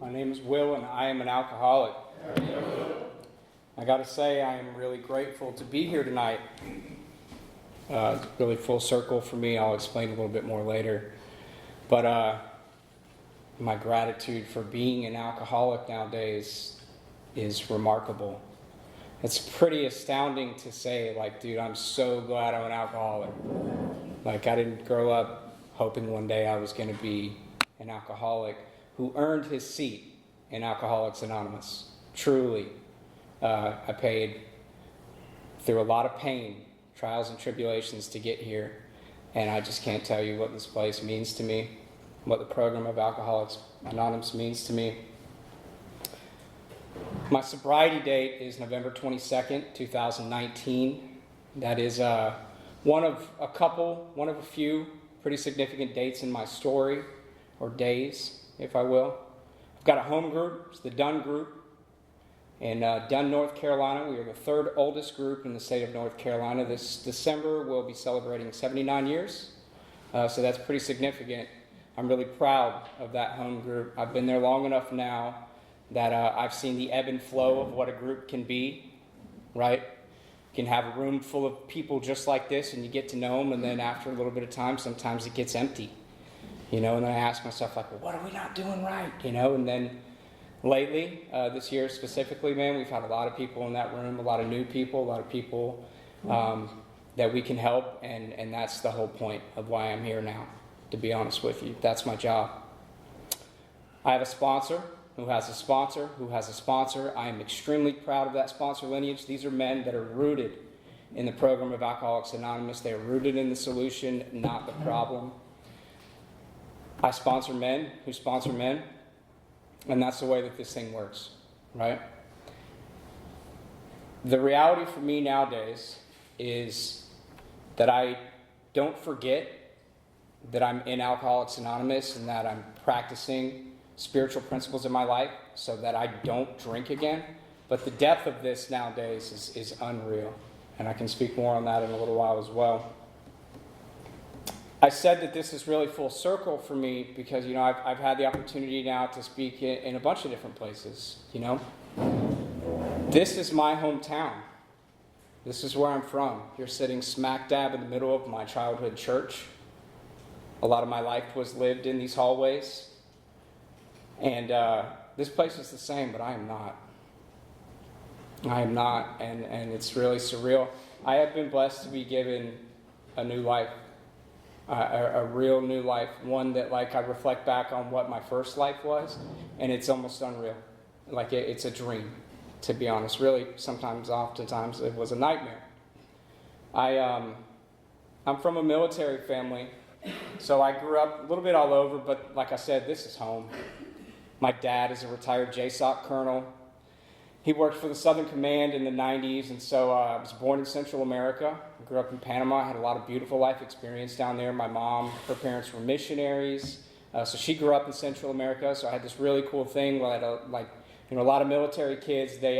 My name is Will, and I am an alcoholic. I got to say, I am really grateful to be here tonight. It's really full circle for me. I'll explain a little bit more later. But my gratitude for being an alcoholic nowadays is remarkable. It's pretty astounding to say, like, dude, I'm so glad I'm an alcoholic. Like, I didn't grow up hoping one day I was going to be an alcoholic who earned his seat in Alcoholics Anonymous. Truly. I paid through a lot of pain, trials and tribulations to get here. And I just can't tell you what this place means to me, what the program of Alcoholics Anonymous means to me. My sobriety date is November 22nd, 2019. That is one of a few pretty significant dates in my story, or days, if I will. I've got a home group. It's the Dunn group in Dunn, North Carolina. We are the third oldest group in the state of North Carolina. This December we'll be celebrating 79 years, so that's pretty significant. I'm really proud of that home group. I've been there long enough now that I've seen the ebb and flow of what a group can be, right? You can have a room full of people just like this, and you get to know them, and then after a little bit of time, sometimes it gets empty, and then I ask myself, like, well, what are we not doing right, and then lately, this year specifically, man, we've had a lot of people in that room, a lot of new people, a lot of people that we can help, and that's the whole point of why I'm here now, to be honest with you. That's my job. I have a sponsor who has a sponsor who has a sponsor. I am extremely proud of that sponsor lineage. These are men that are rooted in the program of Alcoholics Anonymous. They are rooted in the solution, not the problem. I sponsor men who sponsor men, and that's the way that this thing works, right? The reality for me nowadays is that I don't forget that I'm in Alcoholics Anonymous and that I'm practicing spiritual principles in my life so that I don't drink again. But the depth of this nowadays is unreal. And I can speak more on that in a little while as well. I said that this is really full circle for me because, I've had the opportunity now to speak in a bunch of different places, This is my hometown. This is where I'm from. You're sitting smack dab in the middle of my childhood church. A lot of my life was lived in these hallways. And this place is the same, but I am not. I am not, and it's really surreal. I have been blessed to be given a new life, a real new life, one that, I reflect back on what my first life was, and it's almost unreal. It's a dream, to be honest. Really, oftentimes, it was a nightmare. I'm from a military family, so I grew up a little bit all over, but like I said, this is home. My dad is a retired JSOC colonel. He worked for the Southern Command in the 90s, and so I was born in Central America. I grew up in Panama. I had a lot of beautiful life experience down there. My mom, her parents were missionaries, so she grew up in Central America. So I had this really cool thing where a lot of military kids, they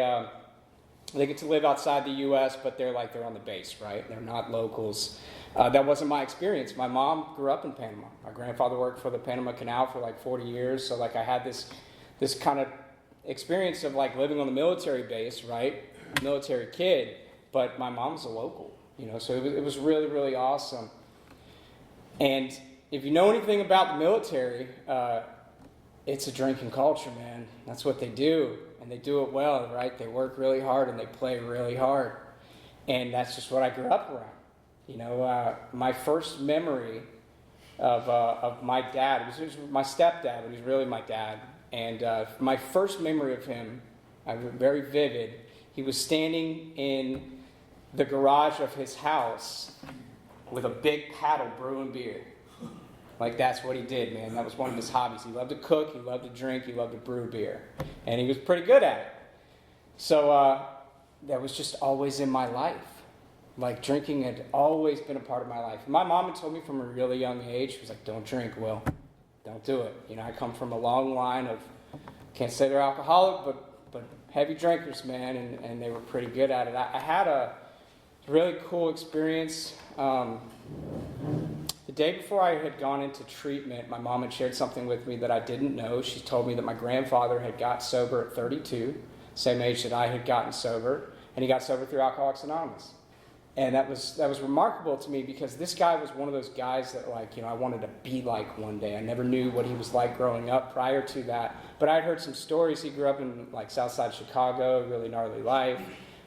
get to live outside the U.S., but they're on the base, right? They're not locals. That wasn't my experience. My mom grew up in Panama. My grandfather worked for the Panama Canal for 40 years. So I had this kind of experience of living on the military base, right? Military kid, but my mom's a local, so it was really, really awesome. And if you know anything about the military, it's a drinking culture, man. That's what they do, and they do it well, right? They work really hard and they play really hard. And that's just what I grew up around. My first memory of my dad, it was my stepdad, but he was really my dad. And my first memory of him, very vivid, he was standing in the garage of his house with a big paddle brewing beer. That's what he did, man. That was one of his hobbies. He loved to cook, he loved to drink, he loved to brew beer. And he was pretty good at it. So that was just always in my life. Drinking had always been a part of my life. My mom had told me from a really young age, she was like, don't drink, Will. Don't do it. I come from a long line of, can't say they're alcoholic, but heavy drinkers, man, and they were pretty good at it. I had a really cool experience. The The day before I had gone into treatment, my mom had shared something with me that I didn't know. She told me that my grandfather had got sober at 32, same age that I had gotten sober, and he got sober through Alcoholics Anonymous. And that was remarkable to me because this guy was one of those guys that, I wanted to be like one day. I never knew what he was like growing up prior to that. But I'd heard some stories. He grew up in, south side Chicago, really gnarly life.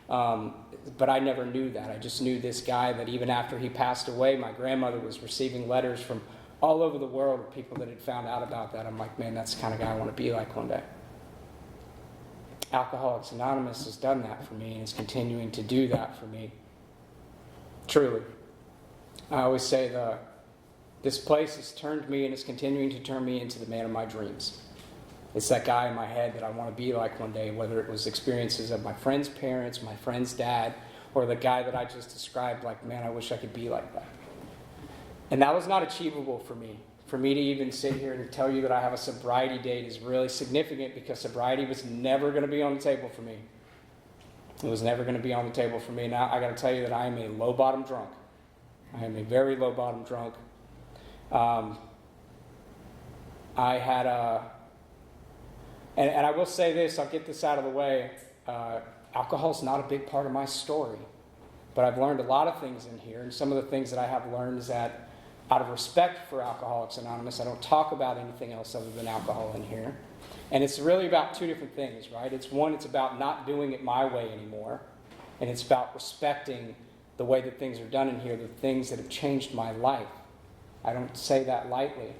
But I never knew that. I just knew this guy that even after he passed away, my grandmother was receiving letters from all over the world of people that had found out about that. I'm like, man, that's the kind of guy I want to be like one day. Alcoholics Anonymous has done that for me and is continuing to do that for me. Truly. I always say this place has turned me and is continuing to turn me into the man of my dreams. It's that guy in my head that I want to be like one day, whether it was experiences of my friend's parents, my friend's dad, or the guy that I just described, man, I wish I could be like that. And that was not achievable for me. For me to even sit here and tell you that I have a sobriety date is really significant because sobriety was never going to be on the table for me. It was never going to be on the table for me. Now, I got to tell you that I am a low-bottom drunk. I am a very low-bottom drunk. I had and I will say this, I'll get this out of the way. Alcohol is not a big part of my story. But I've learned a lot of things in here. And some of the things that I have learned is that out of respect for Alcoholics Anonymous, I don't talk about anything else other than alcohol in here. And it's really about two different things, right? It's about not doing it my way anymore. And it's about respecting the way that things are done in here, the things that have changed my life. I don't say that lightly.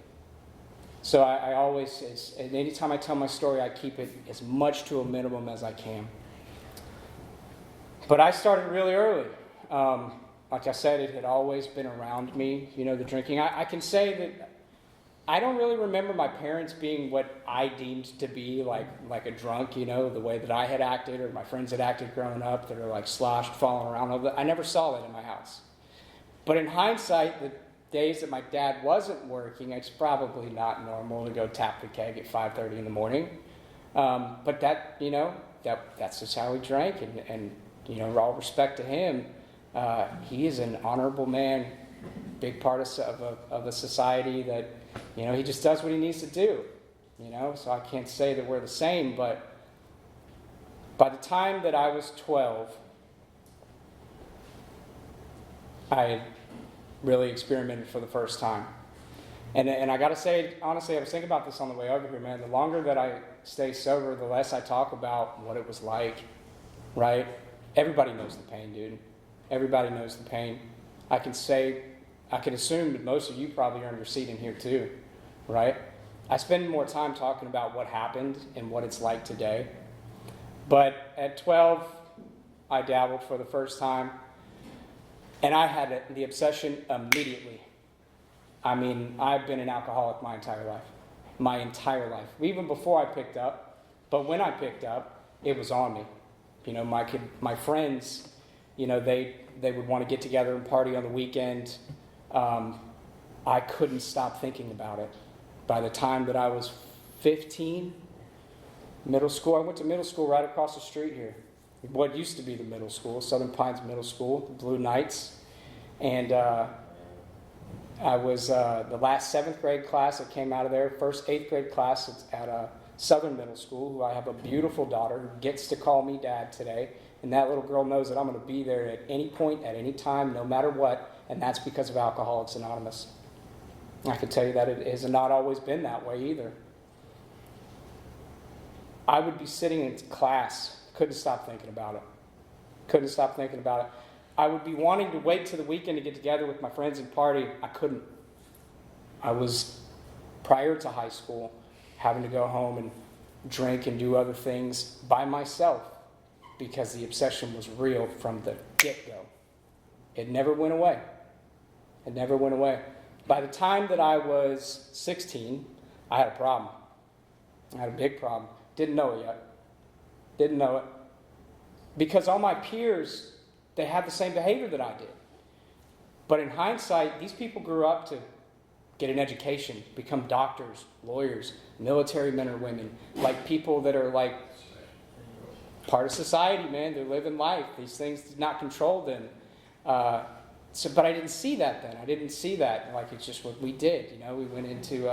So I always, and anytime I tell my story, I keep it as much to a minimum as I can. But I started really early. Like I said, it had always been around me, the drinking. I can say that I don't really remember my parents being what I deemed to be like a drunk, the way that I had acted or my friends had acted growing up that are sloshed, falling around. I never saw that in my house. But in hindsight, the days that my dad wasn't working, it's probably not normal to go tap the keg at 5:30 in the morning. But that, that's just how he drank. And all respect to him, he is an honorable man, big part of a society that, he just does what he needs to do, So I can't say that we're the same, but by the time that I was 12, I had really experimented for the first time. And I got to say, honestly, I was thinking about this on the way over here, man. The longer that I stay sober, the less I talk about what it was like, right? Everybody knows the pain, dude. Everybody knows the pain. I can assume that most of you probably earned your seat in here too, right? I spend more time talking about what happened and what it's like today. But at 12, I dabbled for the first time, and I had the obsession immediately. I mean, I've been an alcoholic my entire life, even before I picked up. But when I picked up, it was on me. My friends, they would want to get together and party on the weekend. I couldn't stop thinking about it. By the time that I was 15, middle school, I went to middle school right across the street here. What used to be the middle school, Southern Pines Middle School, the Blue Knights. And I was the last 7th grade class that came out of there, first 8th grade class at Southern Middle School, who I have a beautiful daughter who gets to call me dad today. And that little girl knows that I'm going to be there at any point, at any time, no matter what. And that's because of Alcoholics Anonymous. I can tell you that it has not always been that way either. I would be sitting in class, couldn't stop thinking about it. I would be wanting to wait till the weekend to get together with my friends and party. I couldn't. I was, prior to high school, having to go home and drink and do other things by myself because the obsession was real from the get-go. It never went away. By the time that I was 16, I had a problem. I had a big problem. Didn't know it. Because all my peers, they had the same behavior that I did. But in hindsight, these people grew up to get an education, become doctors, lawyers, military men or women, like people that are like part of society, man. They're living life. These things did not control them. So, but I didn't see that then. I didn't see that. Like, it's just what we did. We went into,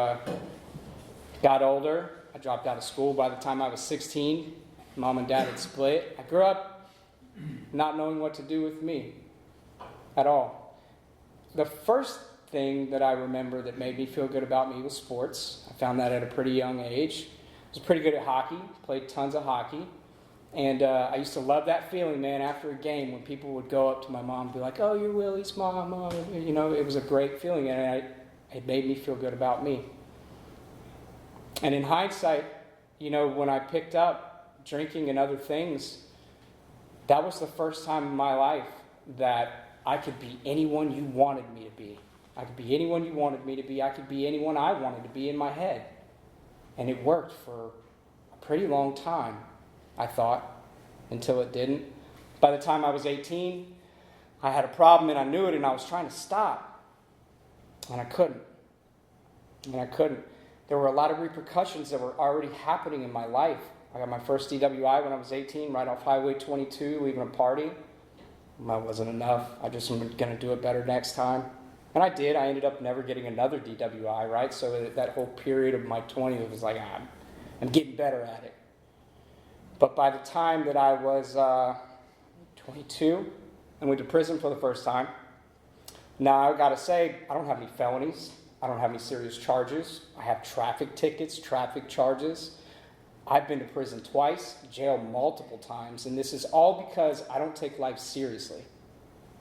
got older. I dropped out of school by the time I was 16. Mom and dad had split. I grew up not knowing what to do with me at all. The first thing that I remember that made me feel good about me was sports. I found that at a pretty young age. I was pretty good at hockey, played tons of hockey. And I used to love that feeling, man, after a game when people would go up to my mom and be like, "Oh, you're Willie's mom." It was a great feeling, and it made me feel good about me. And in hindsight, when I picked up drinking and other things, that was the first time in my life that I could be anyone you wanted me to be. I could be anyone you wanted me to be. I could be anyone I wanted to be in my head. And it worked for a pretty long time, I thought, until it didn't. By the time I was 18, I had a problem and I knew it, and I was trying to stop. And I couldn't. There were a lot of repercussions that were already happening in my life. I got my first DWI when I was 18, right off Highway 22, leaving a party. That wasn't enough. I just was going to do it better next time. And I did. I ended up never getting another DWI, right? So that whole period of my 20s, it was like, I'm getting better at it. But by the time that I was 22 and went to prison for the first time, now I've got to say, I don't have any felonies. I don't have any serious charges. I have traffic tickets, traffic charges. I've been to prison twice, jail multiple times, and this is all because I don't take life seriously.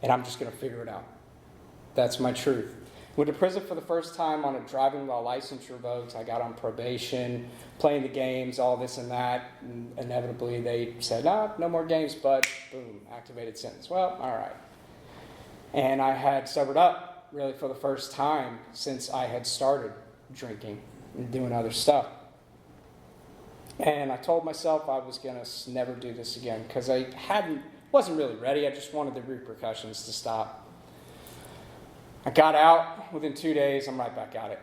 And I'm just going to figure it out. That's my truth. Went to prison for the first time on a driving while license revoked. I got on probation, playing the games, all this and that. And inevitably, they said, no more games, but boom, activated sentence. Well, all right. And I had sobered up, really, for the first time since I had started drinking and doing other stuff. And I told myself I was going to never do this again because I wasn't really ready. I just wanted the repercussions to stop. I got out. Within 2 days, I'm right back at it.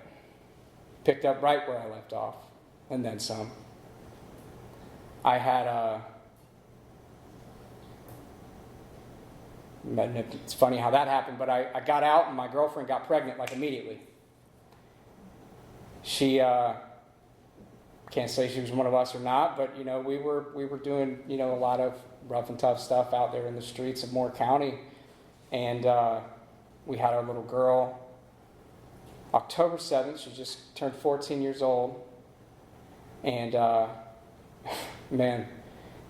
Picked up right where I left off, and then some. I had it's funny how that happened, but I got out, and my girlfriend got pregnant, like, immediately. She, can't say she was one of us or not, but, we were doing, a lot of rough and tough stuff out there in the streets of Moore County, and we had our little girl October 7th. She just turned 14 years old. And, man,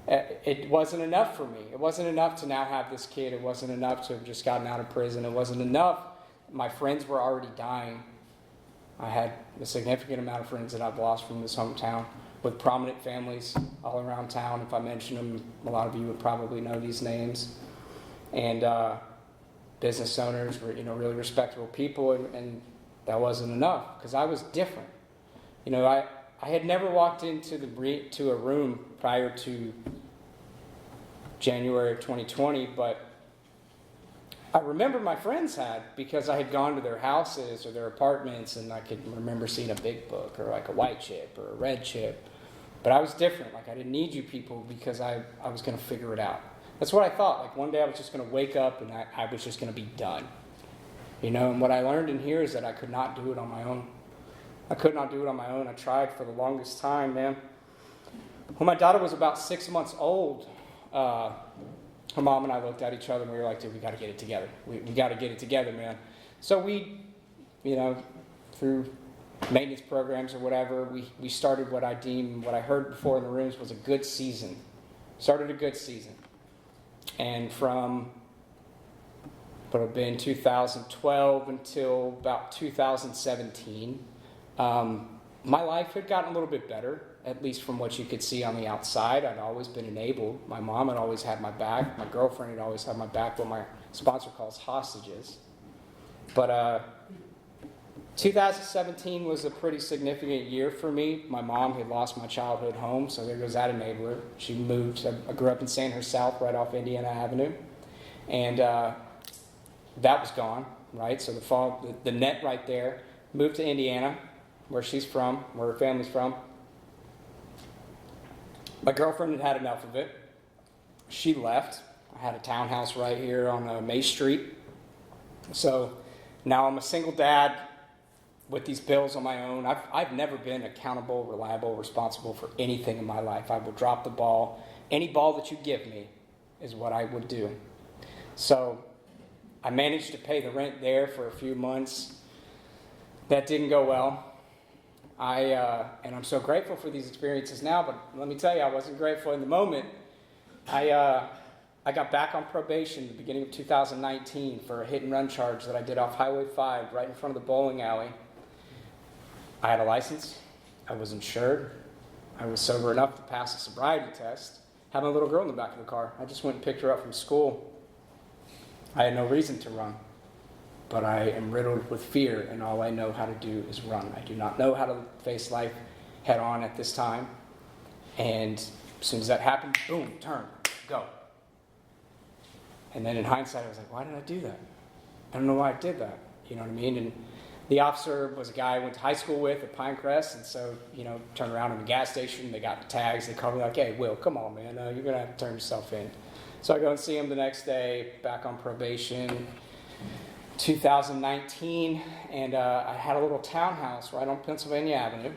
it wasn't enough for me. It wasn't enough to now have this kid. It wasn't enough to have just gotten out of prison. It wasn't enough. My friends were already dying. I had a significant amount of friends that I've lost from this hometown with prominent families all around town. If I mention them, a lot of you would probably know these names. And, business owners were, really respectable people, and that wasn't enough because I was different. I had never walked into a room prior to January of 2020, but I remember my friends had because I had gone to their houses or their apartments, and I could remember seeing a big book or like a white chip or a red chip. But I was different. Like, I didn't need you people because I was going to figure it out. That's what I thought. Like, one day I was just going to wake up and I was just going to be done. And what I learned in here is that I could not do it on my own. I could not do it on my own. I tried for the longest time, man. When my daughter was about 6 months old, her mom and I looked at each other and we were like, dude, we got to get it together. We got to get it together, man. So we, through maintenance programs or whatever, we started what I heard before in the rooms was a good season. Started a good season. And from what had been 2012 until about 2017, my life had gotten a little bit better, at least from what you could see on the outside. I'd always been enabled. My mom had always had my back. My girlfriend had always had my back, what my sponsor calls hostages. But 2017 was a pretty significant year for me. My mom had lost my childhood home, so there goes that enabler. She moved. I grew up in Sandhurst South, right off Indiana Avenue. And that was gone, right? So the net right there. Moved to Indiana, where she's from, where her family's from. My girlfriend had had enough of it. She left. I had a townhouse right here on May Street. So now I'm a single dad with these bills on my own. I've never been accountable, reliable, responsible for anything in my life. I will drop the ball. Any ball that you give me is what I would do. So I managed to pay the rent there for a few months. That didn't go well. And I'm so grateful for these experiences now, but let me tell you, I wasn't grateful in the moment. I got back on probation at the beginning of 2019 for a hit and run charge that I did off Highway 5 right in front of the bowling alley. I had a license. I was insured. I was sober enough to pass a sobriety test. Had my little girl in the back of the car. I just went and picked her up from school. I had no reason to run, but I am riddled with fear, and all I know how to do is run. I do not know how to face life head on at this time. And as soon as that happened, boom, turn, go. And then in hindsight, I was like, why did I do that? I don't know why I did that. You know what I mean? And the officer was a guy I went to high school with at Pinecrest, and so, turned around in the gas station, they got the tags, they called me like, hey, Will, come on, man, you're going to have to turn yourself in. So I go and see him the next day, back on probation, 2019, and I had a little townhouse right on Pennsylvania Avenue.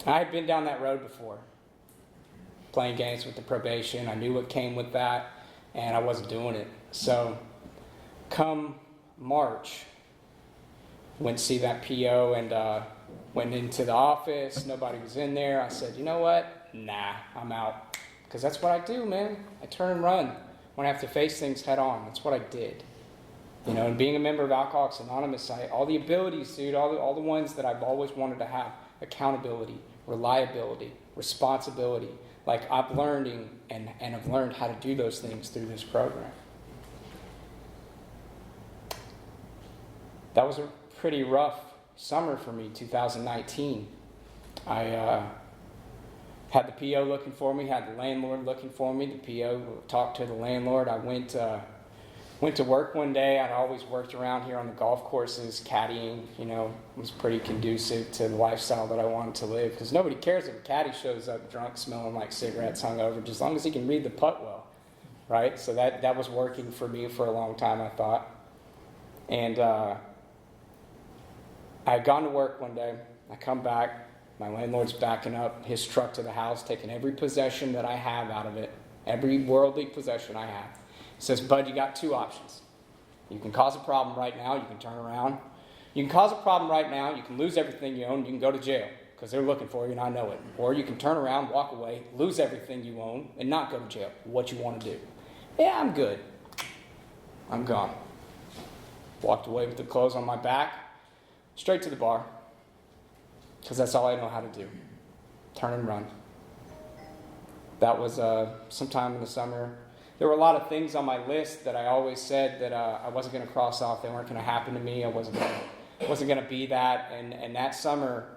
I had been down that road before, playing games with the probation. I knew what came with that, and I wasn't doing it. So come March, went to see that PO and went into the office. Nobody was in there. I said, you know what? Nah, I'm out. Because that's what I do, man. I turn and run when I have to face things head on. That's what I did. And being a member of Alcoholics Anonymous, all the abilities, dude, all the ones that I've always wanted to have, accountability, reliability, responsibility, like I'm learning and have learned how to do those things through this program. That was a pretty rough summer for me, 2019. I had the PO looking for me, had the landlord looking for me. The PO talked to the landlord. I went to work one day. I'd always worked around here on the golf courses, caddying, was pretty conducive to the lifestyle that I wanted to live. Because nobody cares if a caddy shows up drunk, smelling like cigarettes, hungover, just as long as he can read the putt well, right? So that was working for me for a long time, I thought. And I had gone to work one day. I come back. My landlord's backing up his truck to the house, taking every possession that I have out of it, every worldly possession I have. He says, Bud, you got two options. You can cause a problem right now. You can turn around. You can cause a problem right now. You can lose everything you own. You can go to jail because they're looking for you and I know it. Or you can turn around, walk away, lose everything you own, and not go to jail. What you want to do? Yeah, I'm good. I'm gone. Walked away with the clothes on my back, straight to the bar. Because that's all I know how to do. Turn and run. That was sometime in the summer. There were a lot of things on my list that I always said that I wasn't going to cross off. They weren't going to happen to me. I wasn't going to be that. And that summer,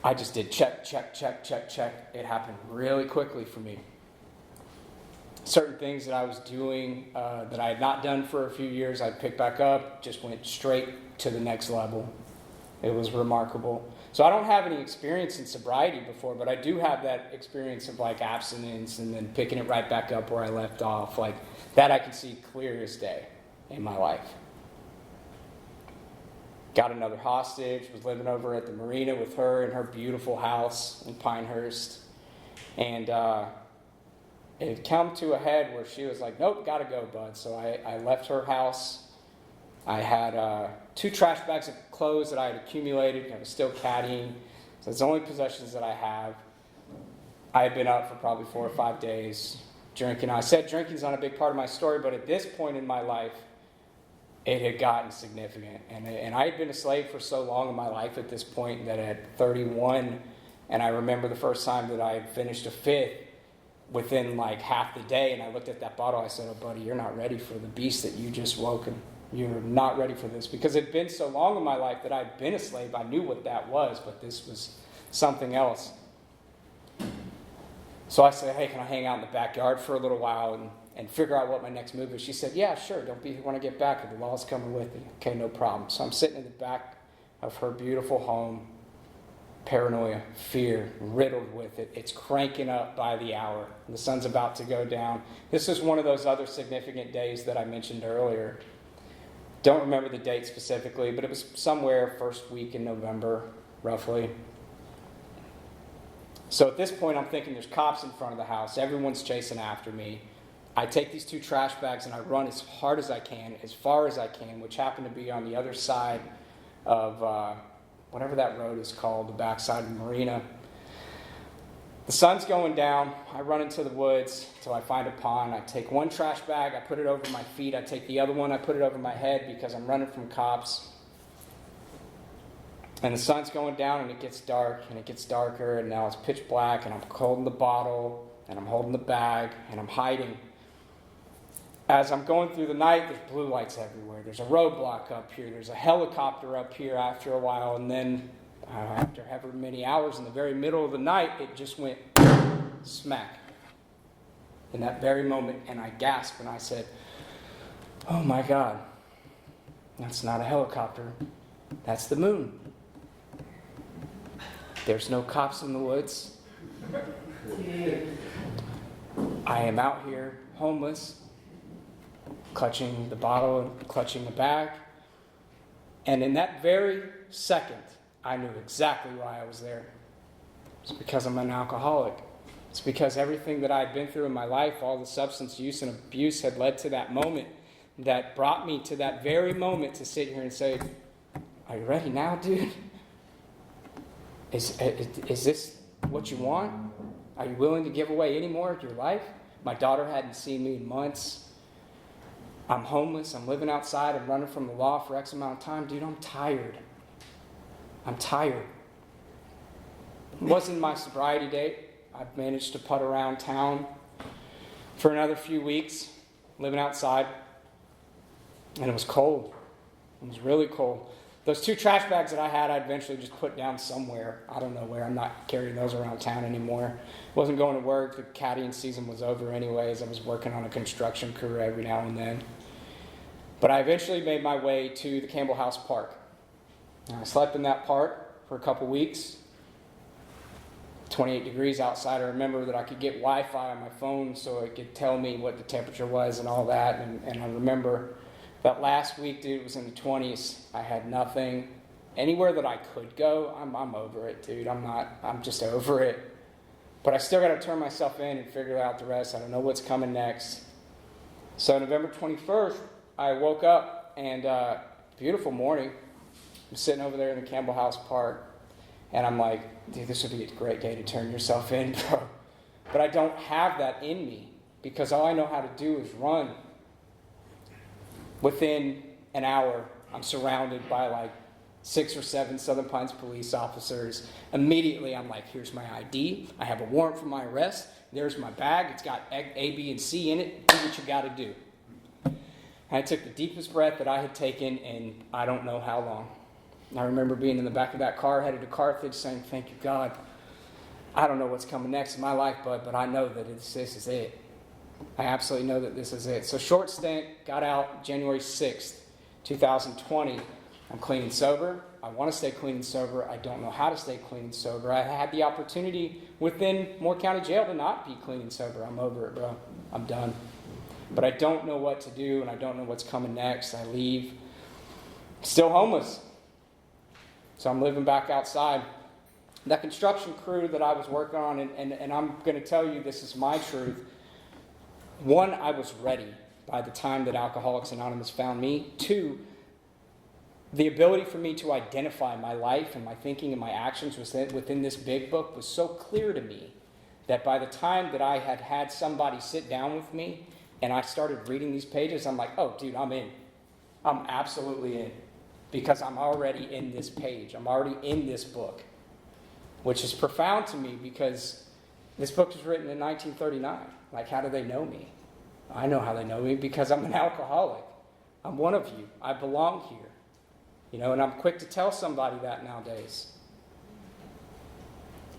I just did check. It happened really quickly for me. Certain things that I was doing that I had not done for a few years, I picked back up, just went straight to the next level. It was remarkable. So I don't have any experience in sobriety before, but I do have that experience of like abstinence and then picking it right back up where I left off. Like that I can see clear as day in my life. Got another hostage, was living over at the marina with her in her beautiful house in Pinehurst. And it had come to a head where she was like, nope, gotta go, bud. So I left her house. I had 2 trash bags of clothes that I had accumulated. I was still caddying. So it's the only possessions that I have. I had been up for probably 4 or 5 days drinking. I said drinking's not a big part of my story, but at this point in my life, it had gotten significant. And I had been a slave for so long in my life at this point that at 31, and I remember the first time that I had finished a 5th within like half the day, and I looked at that bottle. I said, oh, buddy, you're not ready for the beast that you just woken. You're not ready for this. Because it had been so long in my life that I'd been a slave. I knew what that was, but this was something else. So I said, hey, can I hang out in the backyard for a little while and figure out what my next move is? She said, yeah, sure. Don't be when I get back. The law's coming with me. Okay, no problem. So I'm sitting in the back of her beautiful home. paranoia, fear, riddled with it. It's cranking up by the hour. The sun's about to go down. This is one of those other significant days that I mentioned earlier. Don't remember the date specifically, but it was somewhere first week in November, roughly. So at this point, I'm thinking there's cops in front of the house. Everyone's chasing after me. I take these 2 trash bags and I run as hard as I can, as far as I can, which happened to be on the other side of whatever that road is called, the backside of the marina. The sun's going down. I run into the woods until I find a pond. I take 1 trash bag, I put it over my feet. I take the other one, I put it over my head because I'm running from cops. And the sun's going down and it gets dark and it gets darker and now it's pitch black and I'm holding the bottle and I'm holding the bag and I'm hiding. As I'm going through the night, there's blue lights everywhere. There's a roadblock up here. There's a helicopter up here after a while. And then after however many hours in the very middle of the night, it just went smack. In that very moment, and I gasped and I said, oh my God, that's not a helicopter. That's the moon. There's no cops in the woods. I am out here homeless, clutching the bottle and clutching the bag. And in that very second, I knew exactly why I was there. It's because I'm an alcoholic. It's because everything that I'd been through in my life, all the substance use and abuse had led to that moment that brought me to that very moment to sit here and say, are you ready now, dude? Is this what you want? Are you willing to give away any more of your life? My daughter hadn't seen me in months. I'm homeless. I'm living outside. I'm running from the law for X amount of time. Dude, I'm tired. I'm tired. It wasn't my sobriety date. I've managed to putt around town for another few weeks, living outside. And it was cold. It was really cold. Those 2 trash bags that I had, I'd eventually just put down somewhere. I don't know where. I'm not carrying those around town anymore. Wasn't going to work. The caddying season was over anyways. I was working on a construction crew every now and then. But I eventually made my way to the Campbell House Park. And I slept in that park for a couple weeks. 28 degrees outside. I remember that I could get Wi-Fi on my phone so it could tell me what the temperature was and all that. And I remember that last week, dude, it was in the 20s. I had nothing. Anywhere that I could go, I'm over it, dude. I'm just over it. But I still got to turn myself in and figure out the rest. I don't know what's coming next. So November 21st, I woke up and beautiful morning. I'm sitting over there in the Campbell House Park. And I'm like, dude, this would be a great day to turn yourself in, bro. But I don't have that in me because all I know how to do is run. Within an hour, I'm surrounded by like 6 or 7 Southern Pines police officers. Immediately, I'm like, here's my ID. I have a warrant for my arrest. There's my bag. It's got A, B, and C in it. Do what you got to do. And I took the deepest breath that I had taken in I don't know how long. I remember being in the back of that car, headed to Carthage, saying, thank you, God. I don't know what's coming next in my life, but I know that this is it. I absolutely know that this is it. So short stint, got out January 6th, 2020. I'm clean and sober. I want to stay clean and sober. I don't know how to stay clean and sober. I had the opportunity within Moore County Jail to not be clean and sober. I'm over it, bro. I'm done. But I don't know what to do, and I don't know what's coming next. I leave. Still homeless. So I'm living back outside. That construction crew that I was working on, and I'm going to tell you this is my truth. One, I was ready by the time that Alcoholics Anonymous found me. 2, the ability for me to identify my life and my thinking and my actions within this big book was so clear to me that by the time that I had had somebody sit down with me and I started reading these pages, I'm like, oh, dude, I'm in. I'm absolutely in. Because I'm already in this page. I'm already in this book. Which is profound to me because this book was written in 1939. Like, how do they know me? I know how they know me because I'm an alcoholic. I'm one of you. I belong here. You know, and I'm quick to tell somebody that nowadays.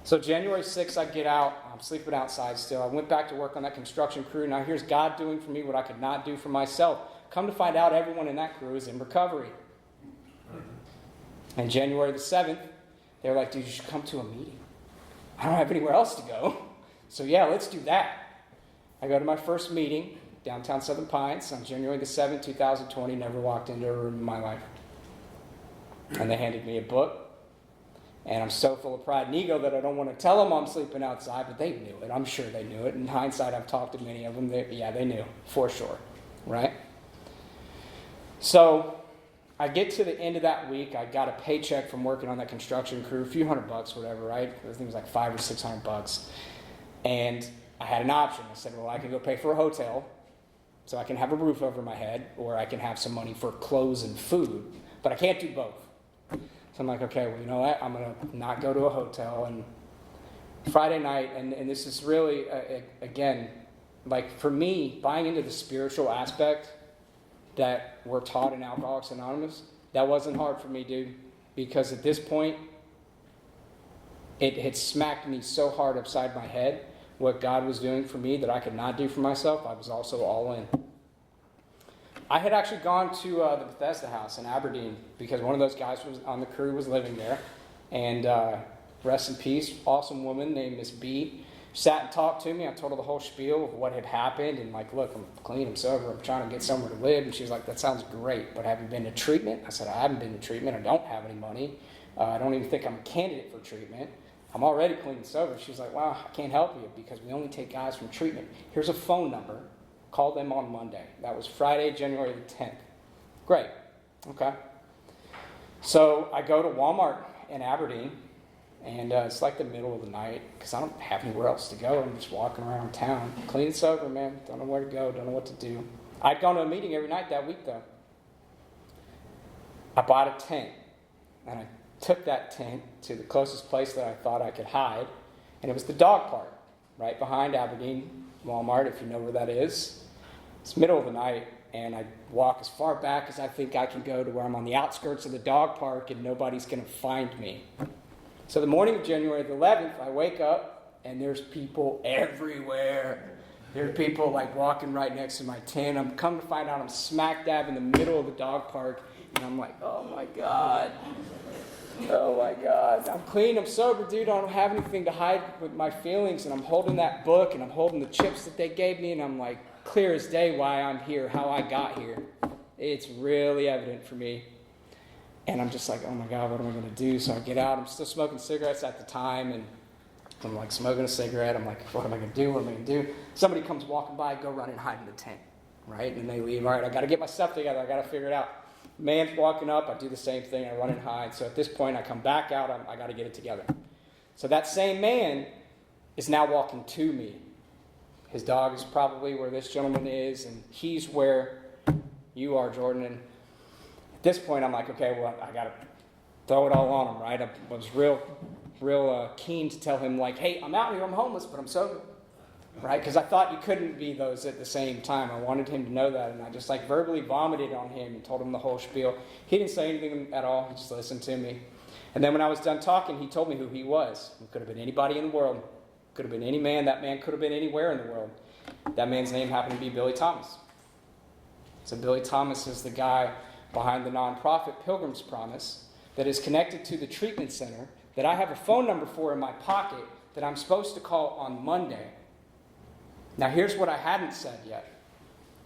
So January 6th, I get out. I'm sleeping outside still. I went back to work on that construction crew. Now here's God doing for me what I could not do for myself. Come to find out, everyone in that crew is in recovery. And January the 7th, They were like, dude, you should come to a meeting. I don't have anywhere else to go. So yeah, let's do that. I go to my first meeting, downtown Southern Pines, on January the 7th, 2020. Never walked into a room in my life. And they handed me a book. And I'm so full of pride and ego that I don't want to tell them I'm sleeping outside, but they knew it. I'm sure they knew it. In hindsight, I've talked to many of them. They knew, for sure, right? So I get to the end of that week. I got a paycheck from working on that construction crew, a few $100, whatever, right? I think it was like $500 or $600. And I had an option. I said, well, I can go pay for a hotel so I can have a roof over my head, or I can have some money for clothes and food, but I can't do both. So I'm like, okay, well, you know what? I'm going to not go to a hotel. And Friday night, and this is really, again, like for me, buying into the spiritual aspect that we're taught in Alcoholics Anonymous, that wasn't hard for me, dude. Because at this point, it had smacked me so hard upside my head what God was doing for me that I could not do for myself. I was also all in. I had actually gone to the Bethesda house in Aberdeen because one of those guys on the crew was living there. And rest in peace, awesome woman named Miss B sat and talked to me. I told her the whole spiel of what had happened. And like, look, I'm clean, I'm sober, I'm trying to get somewhere to live. And she was like, that sounds great, but have you been to treatment? I said, I haven't been to treatment. I don't have any money. I don't even think I'm a candidate for treatment. I'm already clean and sober. She's like, wow, I can't help you because we only take guys from treatment. Here's a phone number. Call them on Monday. That was Friday, January the 10th. Great. Okay. So I go to Walmart in Aberdeen, and it's like the middle of the night because I don't have anywhere else to go. I'm just walking around town. Clean and sober, man. Don't know where to go. Don't know what to do. I'd gone to a meeting every night that week, though. I bought a tent, and I took that tent to the closest place that I thought I could hide, and it was the dog park right behind Aberdeen Walmart, if you know where that is. It's middle of the night, and I walk as far back as I think I can go to where I'm on the outskirts of the dog park, and nobody's going to find me. So the morning of January the 11th, I wake up, and there's people everywhere. There are people like walking right next to my tent. I'm come to find out I'm smack dab in the middle of the dog park, and I'm like, oh my God. Oh my God. I'm clean, I'm sober, dude. I don't have anything to hide with my feelings, and I'm holding that book, and I'm holding the chips that they gave me, and I'm like, clear as day why I'm here, how I got here. It's really evident for me. And I'm just like, oh my God, what am I going to do? So I get out. I'm still smoking cigarettes at the time, and I'm like smoking a cigarette. I'm like, what am I going to do? What am I going to do? Somebody comes walking by, go run and hide in the tent, right? And they leave. All right, I got to get my stuff together. I got to figure it out. Man's walking up. I do the same thing. I run and hide. So at this point, I come back out. I got to get it together. So that same man is now walking to me. His dog is probably where this gentleman is, and he's where you are, Jordan. And at this point, I'm like, okay, well, I got to throw it all on him, right? I was real keen to tell him, like, hey, I'm out here, I'm homeless, but I'm sober, right? Because I thought you couldn't be those at the same time. I wanted him to know that, and I just, like, verbally vomited on him and told him the whole spiel. He didn't say anything at all. He just listened to me. And then when I was done talking, he told me who he was. It could have been anybody in the world. Could have been any man. That man could have been anywhere in the world. That man's name happened to be Billy Thomas. So Billy Thomas is the guy behind the nonprofit Pilgrim's Promise that is connected to the treatment center that I have a phone number for in my pocket that I'm supposed to call on Monday. Now here's what I hadn't said yet.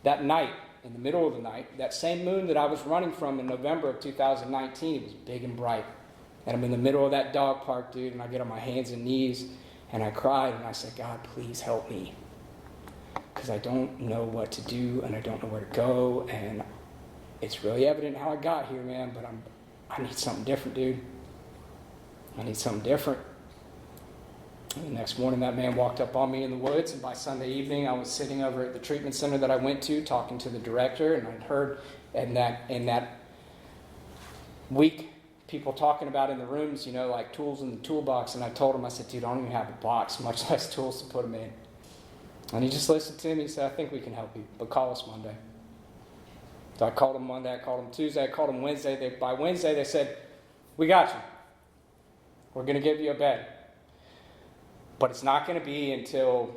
That night, in the middle of the night, that same moon that I was running from in November of 2019, it was big and bright. And I'm in the middle of that dog park, dude, and I get on my hands and knees, and I cried, and I said, God, please help me. Because I don't know what to do, and I don't know where to go, and it's really evident how I got here, man, but I need something different, dude. I need something different. And the next morning, that man walked up on me in the woods, and by Sunday evening, I was sitting over at the treatment center that I went to, talking to the director, and I'd heard in that week, people talking about in the rooms, you know, like tools in the toolbox, and I told him, I said, dude, I don't even have a box, much less tools to put them in. And he just listened to me. He said, I think we can help you, but call us Monday. So I called him Monday, I called him Tuesday, I called him Wednesday. By Wednesday, they said, we got you. We're going to give you a bed. But it's not going to be until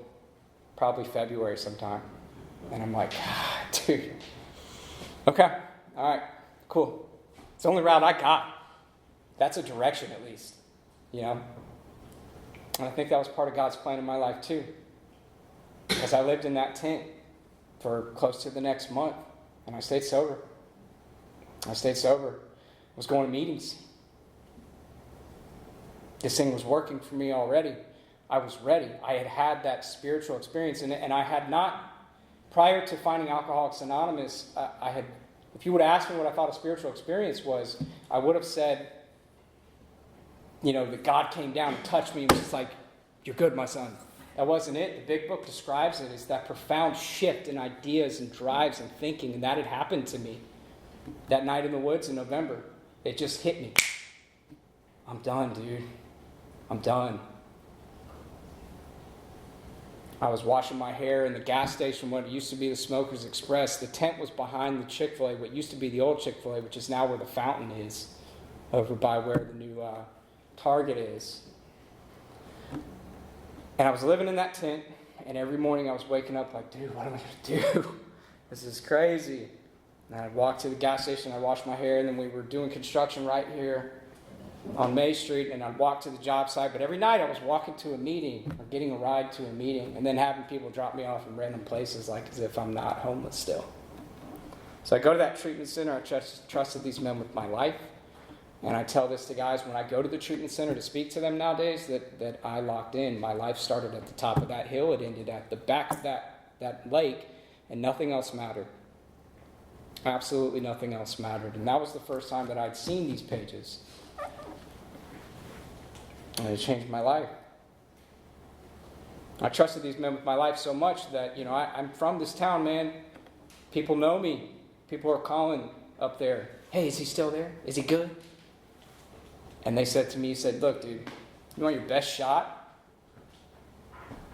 probably February sometime. And I'm like, dude, okay, all right, cool. It's the only route I got. That's a direction, at least. you know. And I think that was part of God's plan in my life too. Because I lived in that tent for close to the next month, and I stayed sober. I was going to meetings. This thing was working for me already. I was ready. I had had that spiritual experience, and I had not, prior to finding Alcoholics Anonymous, if you would have asked me what I thought a spiritual experience was, I would have said, that God came down and touched me and was just like, "You're good, my son." That wasn't it. The big book describes it as that profound shift in ideas and drives and thinking, and that had happened to me that night in the woods in November. It just hit me. I'm done, dude. I'm done. I was washing my hair in the gas station, what used to be the Smokers Express. The tent was behind the Chick-fil-A, what used to be the old Chick-fil-A, which is now where the fountain is, over by where the new Target is. And I was living in that tent, and every morning I was waking up like, dude, what am I going to do? This is crazy. And I'd walk to the gas station, I'd wash my hair, and then we were doing construction right here on May Street, and I'd walk to the job site. But every night I was walking to a meeting or getting a ride to a meeting, and then having people drop me off in random places like as if I'm not homeless still. So I go to that treatment center. I trusted these men with my life. And I tell this to guys when I go to the treatment center to speak to them nowadays that I locked in. My life started at the top of that hill. It ended at the back of that lake, and nothing else mattered. Absolutely nothing else mattered. And that was the first time that I'd seen these pages. And it changed my life. I trusted these men with my life so much that, I'm from this town, man. People know me. People are calling up there. Hey, is he still there? Is he good? And they said to me, look, dude, you want your best shot?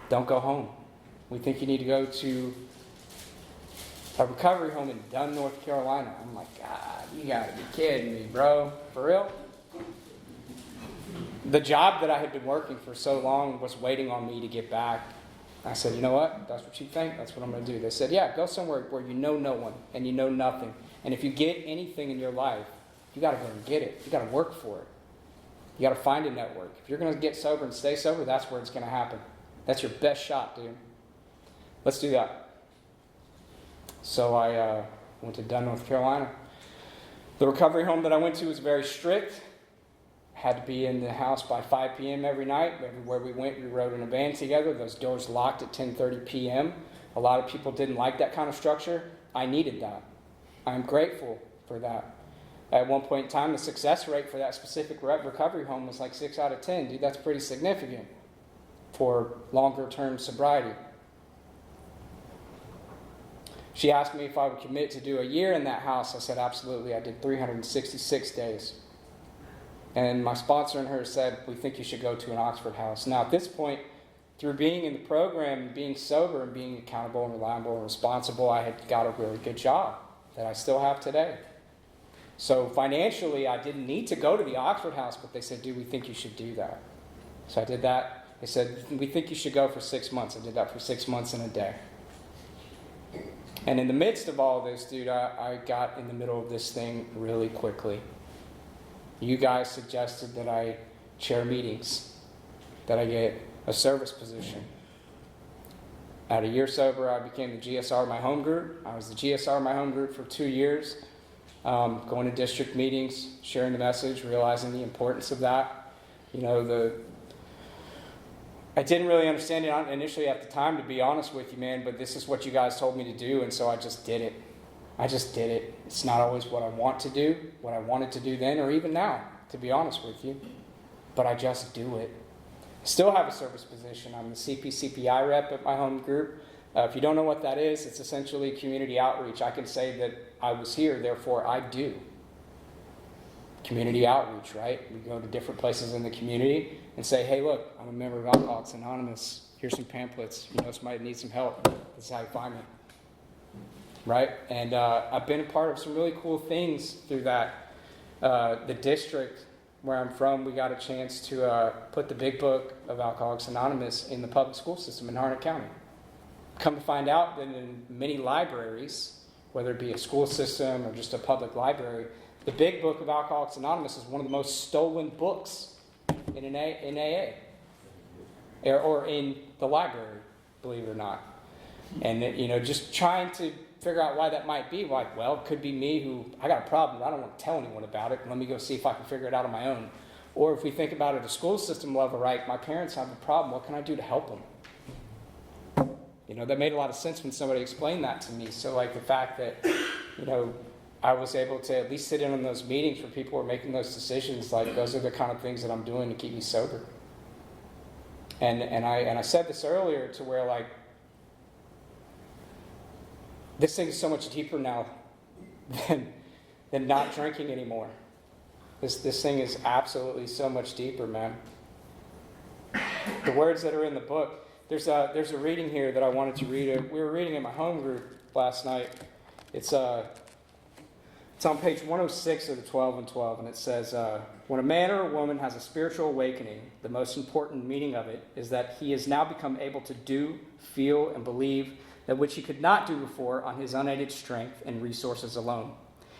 Don't go home. We think you need to go to a recovery home in Dunn, North Carolina. I'm like, God, you gotta be kidding me, bro. For real? The job that I had been working for so long was waiting on me to get back. I said, you know what? That's what you think? That's what I'm going to do. They said, yeah, go somewhere where you know no one and you know nothing. And if you get anything in your life, you got to go and get it. You got to work for it. You got to find a network. If you're going to get sober and stay sober, that's where it's going to happen. That's your best shot, dude. Let's do that. So I went to Dunn, North Carolina. The recovery home that I went to was very strict. Had to be in the house by 5 p.m. every night. Everywhere we went, we rode in a van together. Those doors locked at 10:30 p.m. A lot of people didn't like that kind of structure. I needed that. I'm grateful for that. At one point in time, the success rate for that specific recovery home was like 6 out of 10. Dude, that's pretty significant for longer-term sobriety. She asked me if I would commit to do a year in that house. I said, absolutely. I did 366 days. And my sponsor and her said, we think you should go to an Oxford house. Now, at this point, through being in the program and being sober and being accountable and reliable and responsible, I had got a really good job that I still have today. So financially, I didn't need to go to the Oxford house, but they said, dude, we think you should do that. So I did that. They said, we think you should go for 6 months. I did that for 6 months and a day. And in the midst of all this, dude, I got in the middle of this thing really quickly. You guys suggested that I chair meetings, that I get a service position. At a year sober, I became the GSR of my home group. I was the GSR of my home group for 2 years, going to district meetings, sharing the message, realizing the importance of that. I didn't really understand it initially at the time, to be honest with you, man, but this is what you guys told me to do, and so I just did it. It's not always what I want to do, what I wanted to do then, or even now, to be honest with you. But I just do it. I still have a service position. I'm the CPCPI rep at my home group. If you don't know what that is, it's essentially community outreach. I can say that I was here, therefore I do. Community outreach, right? We go to different places in the community and say, hey, look, I'm a member of Alcoholics Anonymous. Here's some pamphlets. Somebody needs some help. This is how you find me. Right? And I've been a part of some really cool things through that. The district where I'm from, we got a chance to put the big book of Alcoholics Anonymous in the public school system in Harnett County. Come to find out that in many libraries, whether it be a school system or just a public library, the big book of Alcoholics Anonymous is one of the most stolen books in AA or in the library, believe it or not. And, just trying to figure out why that might be. Like, well, it could be me who, I got a problem, I don't want to tell anyone about it. Let me go see if I can figure it out on my own. Or if we think about it at a school system level, right, my parents have a problem, what can I do to help them? That made a lot of sense when somebody explained that to me. So, like, the fact that, I was able to at least sit in on those meetings where people were making those decisions, like, those are the kind of things that I'm doing to keep me sober. And I said this earlier to where, like, this thing is so much deeper now than not drinking anymore. This thing is absolutely so much deeper, man. The words that are in the book, there's a reading here that I wanted to read. We were reading in my home group last night. It's on page 106 of the 12 and 12, and it says, when a man or a woman has a spiritual awakening, the most important meaning of it is that he has now become able to do, feel, and believe that which he could not do before on his unaided strength and resources alone.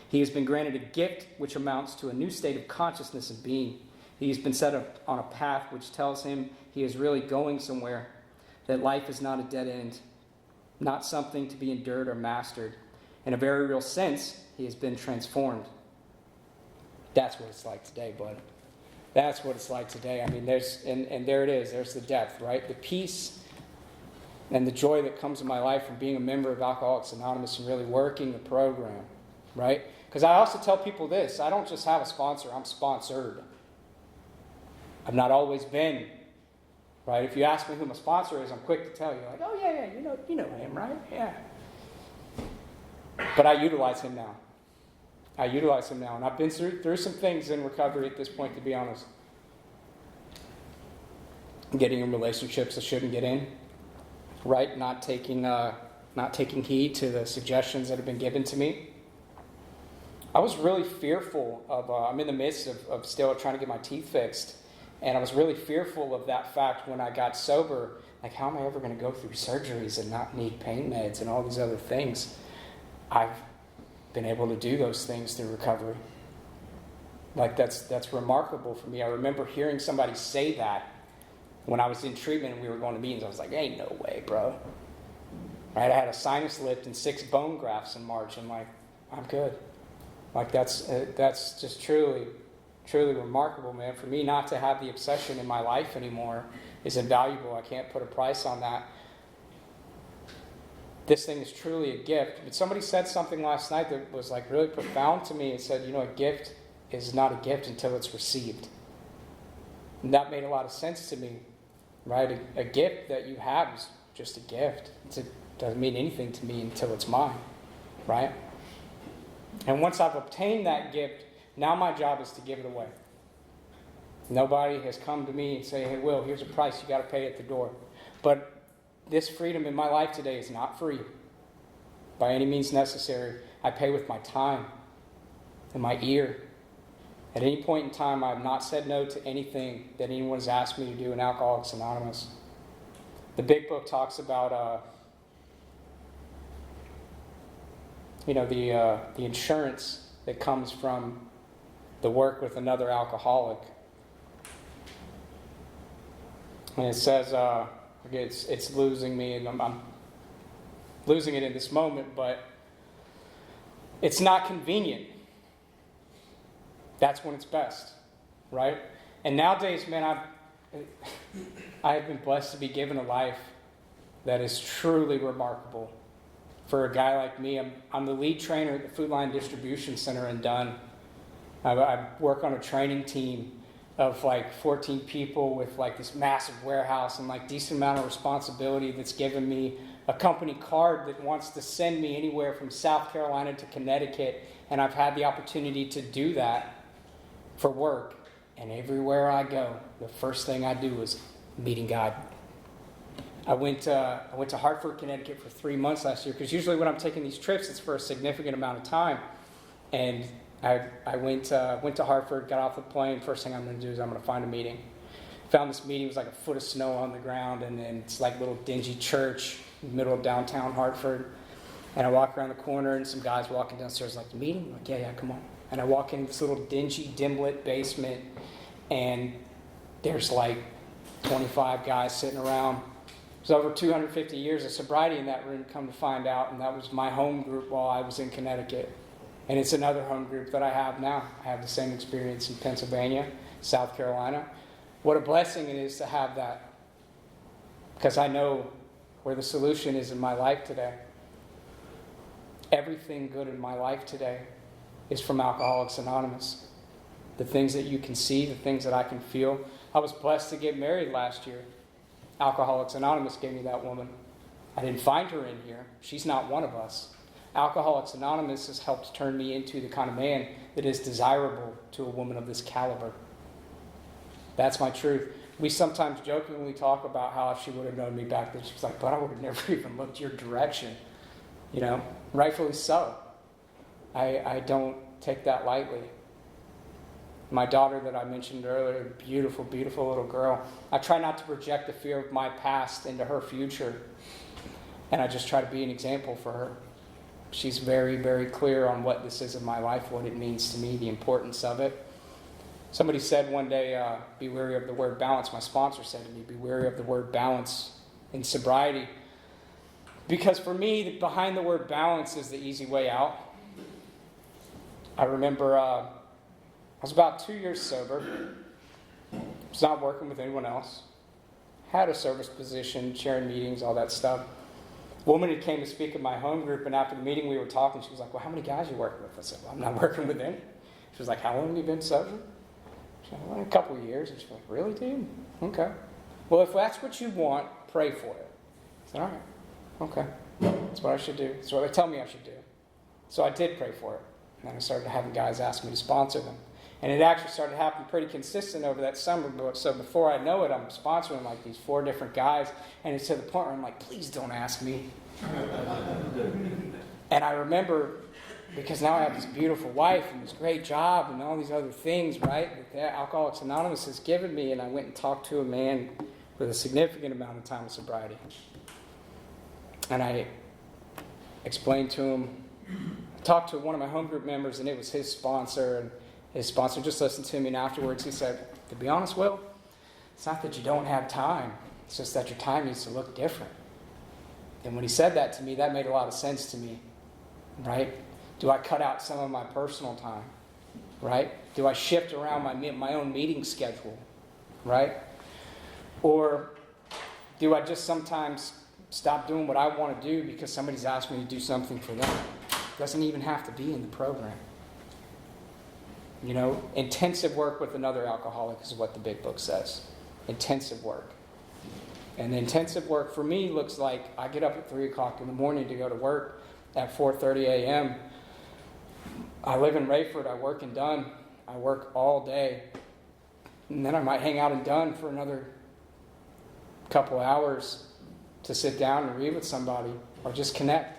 He has been granted a gift which amounts to a new state of consciousness and being. He has been set up on a path which tells him he is really going somewhere, that life is not a dead end, not something to be endured or mastered. In a very real sense, he has been transformed. That's what it's like today, bud. That's what it's like today. I mean, and there it is. There's the depth, right? The peace and the joy that comes in my life from being a member of Alcoholics Anonymous and really working the program, right? Because I also tell people this. I don't just have a sponsor. I'm sponsored. I've not always been, right? If you ask me who my sponsor is, I'm quick to tell you, like, oh, yeah, you know him, right? Yeah. But I utilize him now. And I've been through some things in recovery at this point, to be honest. Getting in relationships I shouldn't get in, right? Not taking heed to the suggestions that have been given to me. I was really fearful of, I'm in the midst of still trying to get my teeth fixed, and I was really fearful of that fact when I got sober. Like, how am I ever going to go through surgeries and not need pain meds and all these other things? I've been able to do those things through recovery. Like, that's remarkable for me. I remember hearing somebody say that when I was in treatment and we were going to meetings. I was like, ain't no way, bro. Right? I had a sinus lift and 6 bone grafts in March, and like, I'm good. Like, that's just truly remarkable, man. For me not to have the obsession in my life anymore is invaluable. I can't put a price on that. This thing is truly a gift. But somebody said something last night that was like really profound to me. It said, a gift is not a gift until it's received. And that made a lot of sense to me, right? A gift that you have is just a gift. It doesn't mean anything to me until it's mine, right? And once I've obtained that gift, now my job is to give it away. Nobody has come to me and say, hey, Will, here's a price you got to pay at the door. But this freedom in my life today is not free by any means necessary. I pay with my time and my ear. At any point in time, I have not said no to anything that anyone has asked me to do in Alcoholics Anonymous. The big book talks about the insurance that comes from the work with another alcoholic. And it says, it's losing me, and I'm losing it in this moment, but it's not convenient. That's when it's best, right? And nowadays, man, I have been blessed to be given a life that is truly remarkable. For a guy like me, I'm the lead trainer at the Food Line Distribution Center in Dunn. I work on a training team of like 14 people with like this massive warehouse and like decent amount of responsibility that's given me a company card that wants to send me anywhere from South Carolina to Connecticut, and I've had the opportunity to do that for work. And everywhere I go, the first thing I do is meeting God. I went to Hartford, Connecticut for 3 months last year, because usually when I'm taking these trips, it's for a significant amount of time. And I went to Hartford, got off the plane. First thing I'm going to do is I'm going to find a meeting. Found this meeting. It was like a foot of snow on the ground, and then it's like a little dingy church in the middle of downtown Hartford. And I walk around the corner, and some guys walking downstairs like, the meeting? I'm like, yeah, come on. And I walk into this little dingy, dim-lit basement, and there's like 25 guys sitting around. There's over 250 years of sobriety in that room, come to find out, and that was my home group while I was in Connecticut. And it's another home group that I have now. I have the same experience in Pennsylvania, South Carolina. What a blessing it is to have that, because I know where the solution is in my life today. Everything good in my life today is from Alcoholics Anonymous. The things that you can see, the things that I can feel. I was blessed to get married last year. Alcoholics Anonymous gave me that woman. I didn't find her in here. She's not one of us. Alcoholics Anonymous has helped turn me into the kind of man that is desirable to a woman of this caliber. That's my truth. We sometimes jokingly talk about how if she would have known me back then, she was like, but I would have never even looked your direction. You know, rightfully so. I don't take that lightly. My daughter that I mentioned earlier, beautiful, beautiful little girl. I try not to project the fear of my past into her future. And I just try to be an example for her. She's very, very clear on what this is in my life, what it means to me, the importance of it. Somebody said one day, be wary of the word balance. My sponsor said to me, be wary of the word balance in sobriety. Because for me, behind the word balance is the easy way out. I remember I was about 2 years sober. Was not working with anyone else. Had a service position, sharing meetings, all that stuff. A woman had came to speak at my home group, and after the meeting we were talking, she was like, well, how many guys are you working with? I said, well, I'm not working with any. She was like, how long have you been sober? She said, well, a couple of years. And she was like, really, dude? Okay. Well, if that's what you want, pray for it. I said, all right. Okay. That's what I should do. That's what they tell me I should do. So I did pray for it. And then I started having guys ask me to sponsor them. And it actually started happening pretty consistent over that summer. So before I know it, I'm sponsoring like these 4 different guys. And it's to the point where I'm like, please don't ask me. And I remember, because now I have this beautiful wife and this great job and all these other things, right, that Alcoholics Anonymous has given me. And I went and talked to a man with a significant amount of time of sobriety. And I explained to him, I talked to one of my home group members, and it was his sponsor, and his sponsor just listened to me, and afterwards he said, to be honest, Will, it's not that you don't have time, it's just that your time needs to look different. And when he said that to me, that made a lot of sense to me, right? Do I cut out some of my personal time, right? Do I shift around my own meeting schedule, right? Or do I just sometimes stop doing what I want to do because somebody's asked me to do something for them? It doesn't even have to be in the program. You know, intensive work with another alcoholic is what the big book says. Intensive work. And intensive work for me looks like I get up at 3 o'clock in the morning to go to work at 4:30 a.m. I live in Rayford. I work in Dunn. I work all day. And then I might hang out in Dunn for another couple hours to sit down and read with somebody or just connect.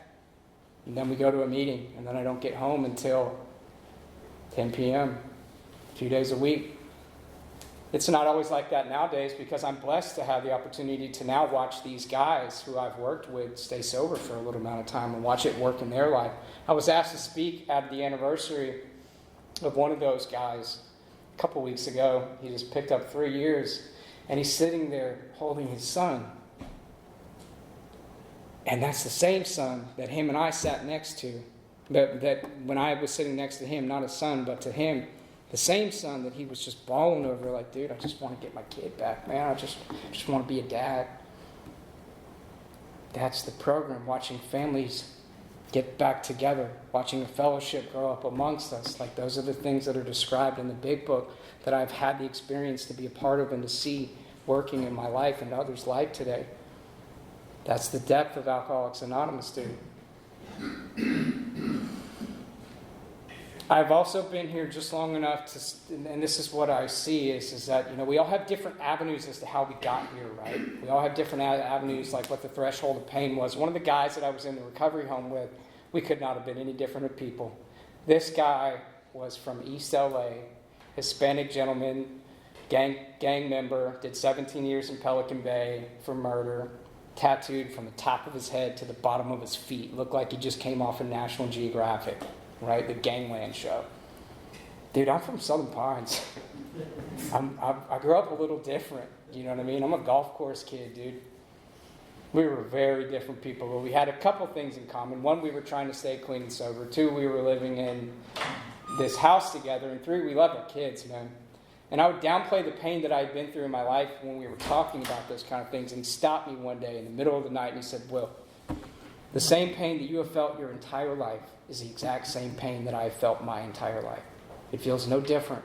And then we go to a meeting, and then I don't get home until 10 p.m., a few days a week. It's not always like that nowadays because I'm blessed to have the opportunity to now watch these guys who I've worked with stay sober for a little amount of time and watch it work in their life. I was asked to speak at the anniversary of one of those guys a couple weeks ago. He just picked up 3 years, and he's sitting there holding his son. And that's the same son that him and I sat next to. That when I was sitting next to him, not a son, but to him, the same son that he was just bawling over, like, dude, I just want to get my kid back, man. I just want to be a dad. That's the program, watching families get back together, watching a fellowship grow up amongst us. Like, those are the things that are described in the big book that I've had the experience to be a part of and to see working in my life and others' life today. That's the depth of Alcoholics Anonymous, dude. I've also been here just long enough to, and this is what I see, is that, you know, we all have different avenues as to how we got here, right? We all have different avenues, like what the threshold of pain was. One of the guys that I was in the recovery home with, we could not have been any different of people. This guy was from East LA, Hispanic gentleman, gang member, did 17 years in Pelican Bay for murder, tattooed from the top of his head to the bottom of his feet. Looked like he just came off of National Geographic, right? The Gangland show. Dude, I'm from Southern Pines. I grew up a little different. You know what I mean? I'm a golf course kid, dude. We were very different people, but we had a couple things in common. One, we were trying to stay clean and sober. Two, we were living in this house together. And three, we loved our kids, man. And I would downplay the pain that I had been through in my life when we were talking about those kind of things. And he stopped me one day in the middle of the night and he said, Will, the same pain that you have felt your entire life is the exact same pain that I have felt my entire life. It feels no different.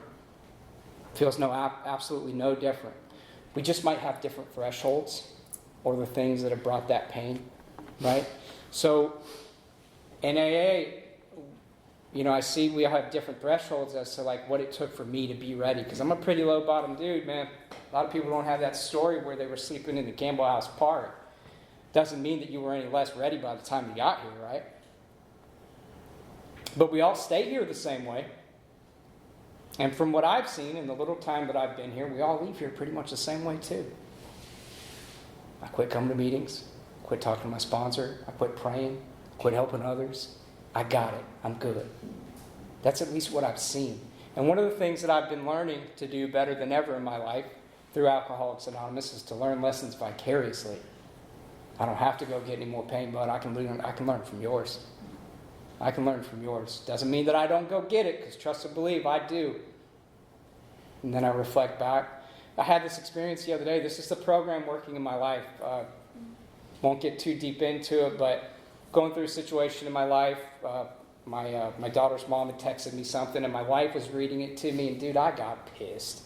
It feels absolutely no different. We just might have different thresholds or the things that have brought that pain, right? So in AA, I see we all have different thresholds as to like what it took for me to be ready. Because I'm a pretty low bottom dude, man. A lot of people don't have that story where they were sleeping in the Campbell House Park. Doesn't mean that you were any less ready by the time you got here, right? But we all stay here the same way. And from what I've seen in the little time that I've been here, we all leave here pretty much the same way too. I quit coming to meetings, quit talking to my sponsor, I quit praying, quit helping others. I got it. I'm good. That's at least what I've seen. And one of the things that I've been learning to do better than ever in my life through Alcoholics Anonymous is to learn lessons vicariously. I don't have to go get any more pain, but I can learn from yours. I can learn from yours. Doesn't mean that I don't go get it, because trust and believe, I do. And then I reflect back. I had this experience the other day. This is the program working in my life. Won't get too deep into it, but going through a situation in my life, my daughter's mom had texted me something, and my wife was reading it to me, and dude, I got pissed.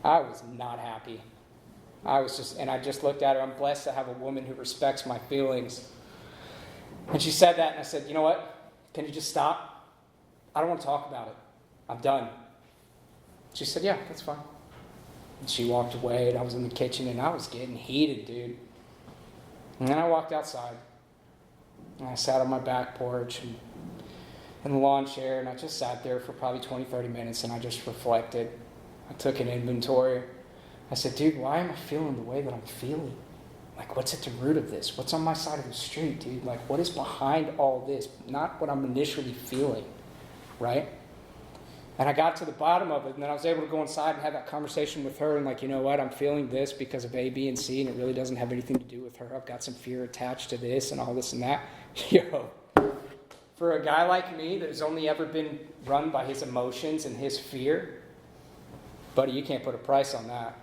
I was not happy. I just looked at her. I'm blessed to have a woman who respects my feelings. And she said that, and I said, you know what? Can you just stop? I don't want to talk about it. I'm done. She said, yeah, that's fine. And she walked away, and I was in the kitchen, and I was getting heated, dude. And then I walked outside. And I sat on my back porch and in the lawn chair, and I just sat there for probably 20, 30 minutes, and I just reflected. I took an inventory. I said, dude, why am I feeling the way that I'm feeling? Like, what's at the root of this? What's on my side of the street, dude? Like, what is behind all this? Not what I'm initially feeling, right? And I got to the bottom of it, and then I was able to go inside and have that conversation with her, and like, you know what? I'm feeling this because of A, B, and C, and it really doesn't have anything to do with her. I've got some fear attached to this and all this and that. Yo, for a guy like me that has only ever been run by his emotions and his fear, buddy, you can't put a price on that.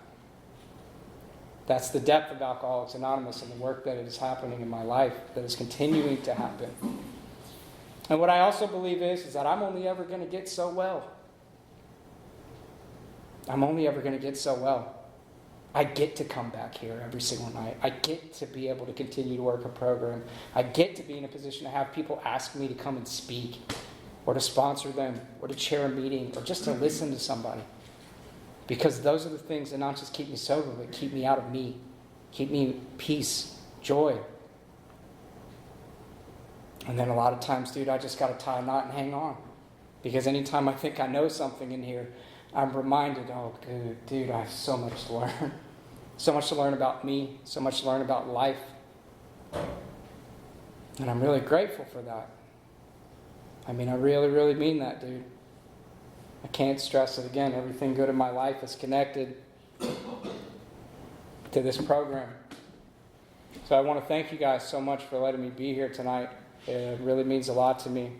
That's the depth of Alcoholics Anonymous and the work that is happening in my life, that is continuing to happen. And what I also believe is that I'm only ever going to get so well. I'm only ever going to get so well. I get to come back here every single night. I get to be able to continue to work a program. I get to be in a position to have people ask me to come and speak, or to sponsor them, or to chair a meeting, or just to listen to somebody. Because those are the things that not just keep me sober, but keep me out of me. Keep me peace, joy. And then a lot of times, dude, I just got to tie a knot and hang on. Because anytime I think I know something in here, I'm reminded, oh, dude, I have so much to learn. So much to learn about me. So much to learn about life. And I'm really grateful for that. I mean, I really, really mean that, dude. I can't stress it again. Everything good in my life is connected to this program. So I want to thank you guys so much for letting me be here tonight. It really means a lot to me.